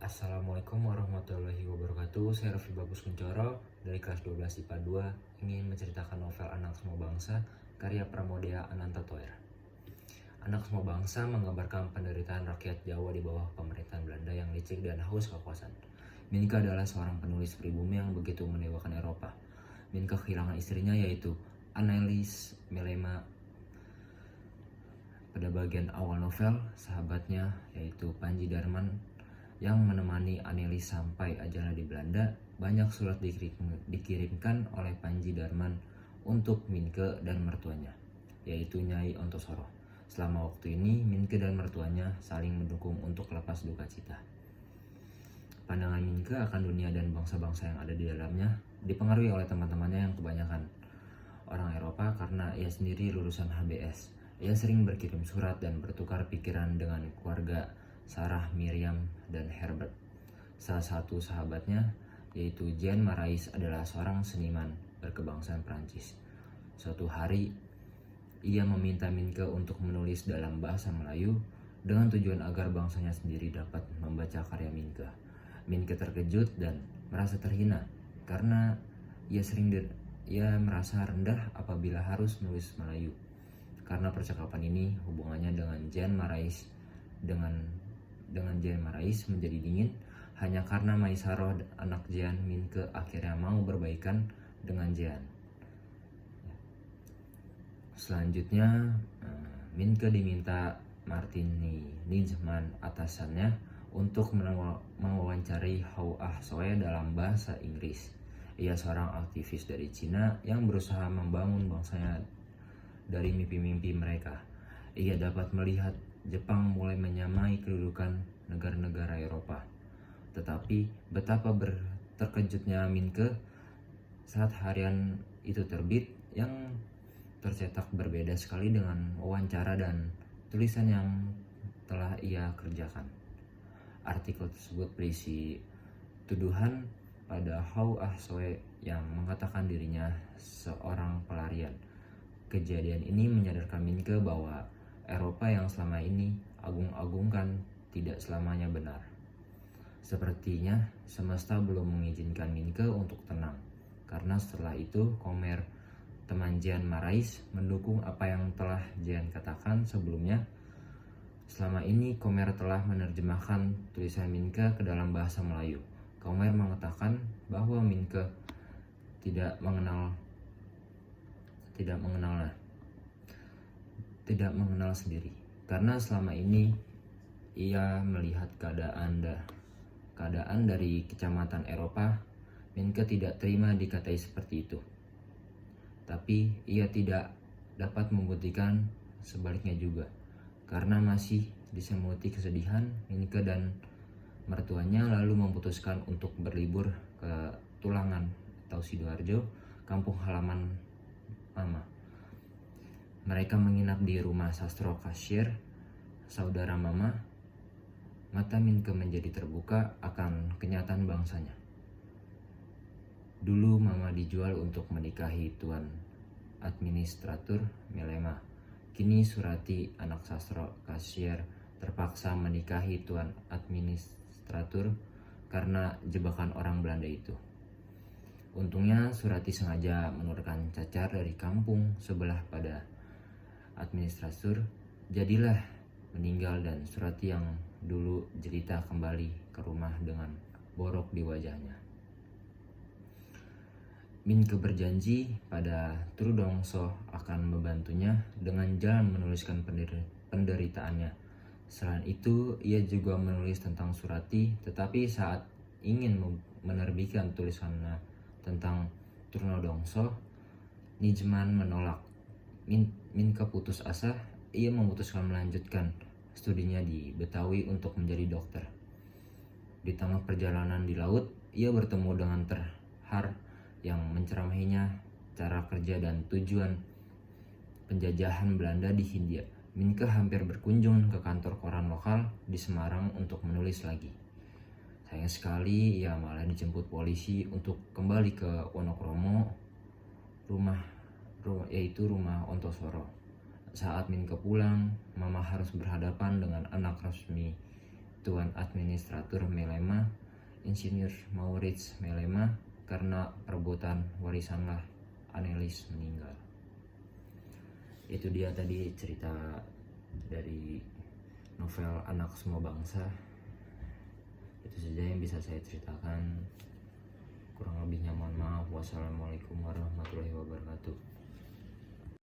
Assalamualaikum warahmatullahi wabarakatuh. Saya Raffi Bagus Kuncoro dari kelas 12 IPA 2 ingin menceritakan novel Anak Semua Bangsa karya Pramodya Anantatoer. Anak Semua Bangsa menggambarkan penderitaan rakyat Jawa di bawah pemerintahan Belanda yang licik dan haus kekuasaan. Minka adalah seorang penulis pribumi yang begitu mendewakan Eropa. Minka kehilangan istrinya yaitu Annelies Melema. Pada bagian awal novel, sahabatnya yaitu Panji Darman yang menemani Annelies sampai ajalnya di Belanda. Banyak surat dikirimkan oleh Panji Darman untuk Minke dan mertuanya, yaitu Nyai Ontosoro. Selama waktu ini, Minke dan mertuanya saling mendukung untuk lepas duka cita. Pandangan Minke akan dunia dan bangsa-bangsa yang ada di dalamnya dipengaruhi oleh teman-temannya yang kebanyakan orang Eropa karena ia sendiri lulusan HBS. Ia sering berkirim surat dan bertukar pikiran dengan keluarga Sarah, Miriam, dan Herbert. Salah satu sahabatnya, yaitu Jean Marais, adalah seorang seniman berkebangsaan Prancis. Suatu hari, ia meminta Minke untuk menulis dalam bahasa Melayu dengan tujuan agar bangsanya sendiri dapat membaca karya Minke. Minke terkejut dan merasa terhina karena ia merasa rendah apabila harus menulis Melayu. Karena percakapan ini hubungannya dengan Jean Marais menjadi dingin hanya karena Maisaroh, anak Jean. Minke akhirnya mau berbaikan dengan Jean. Selanjutnya, Minke diminta Martini Nijman, atasannya, untuk mewawancari Hou Ah Soe dalam bahasa Inggris. Ia seorang aktivis dari Cina yang berusaha membangun bangsanya dari mimpi-mimpi mereka. Ia dapat melihat Jepang mulai menyamai kedudukan negara-negara Eropa. Tetapi betapa terkejutnya Minke saat harian itu terbit yang tercetak berbeda sekali dengan wawancara dan tulisan yang telah ia kerjakan. Artikel tersebut berisi tuduhan pada Hou Ah Soe yang mengatakan dirinya seorang pelarian. Kejadian ini menyadarkan Minke bahwa Eropa yang selama ini agung-agungkan tidak selamanya benar. Sepertinya semesta belum mengizinkan Minke untuk tenang, karena setelah itu Komer, teman Jean Marais, mendukung apa yang telah Jean katakan sebelumnya. Selama ini Komer telah menerjemahkan tulisan Minke ke dalam bahasa Melayu. Komer mengatakan bahwa Minke tidak mengenal sendiri, karena selama ini ia melihat keadaan dari kecamatan Eropa. Minke tidak terima dikatai seperti itu, tapi ia tidak dapat membuktikan sebaliknya juga. Karena masih disemuti kesedihan, Minke dan mertuanya lalu memutuskan untuk berlibur ke Tulangan atau Sidoarjo, kampung halaman Mama. Mereka menginap di rumah Sastro Kasir, saudara Mama. Mata Minke menjadi terbuka akan kenyataan bangsanya. Dulu Mama dijual untuk menikahi Tuan Administratur Melema. Kini Surati, anak Sastro Kasir, terpaksa menikahi Tuan Administratur karena jebakan orang Belanda itu. Untungnya Surati sengaja menurunkan cacar dari kampung sebelah pada Administratur. Jadilah meninggal dan Surati yang dulu jelita kembali ke rumah dengan borok di wajahnya. Minke berjanji pada Trudongso akan membantunya dengan jalan menuliskan penderitaannya. Selain itu, ia juga menulis tentang Surati, tetapi saat ingin menerbitkan tulisannya tentang Trudongso, Nijman menolak. Minke putus asa. Ia memutuskan melanjutkan studinya di Betawi untuk menjadi dokter. Di tengah perjalanan di laut, ia bertemu dengan Terhar yang menceramahinya cara kerja dan tujuan penjajahan Belanda di Hindia. Minke hampir berkunjung ke kantor koran lokal di Semarang untuk menulis lagi. Sayang sekali ia malah dijemput polisi untuk kembali ke Wonokromo, yaitu rumah Ontosoro. Saat Minke pulang, Mama harus berhadapan dengan anak resmi Tuan Administratur Melema, Insinyur Maurits Melema, karena perebutan warisanlah Annelies meninggal. Itu dia tadi cerita dari novel Anak Semua Bangsa. Itu saja yang bisa saya ceritakan. Kurang lebihnya mohon maaf. Wassalamualaikum warahmatullahi wabarakatuh.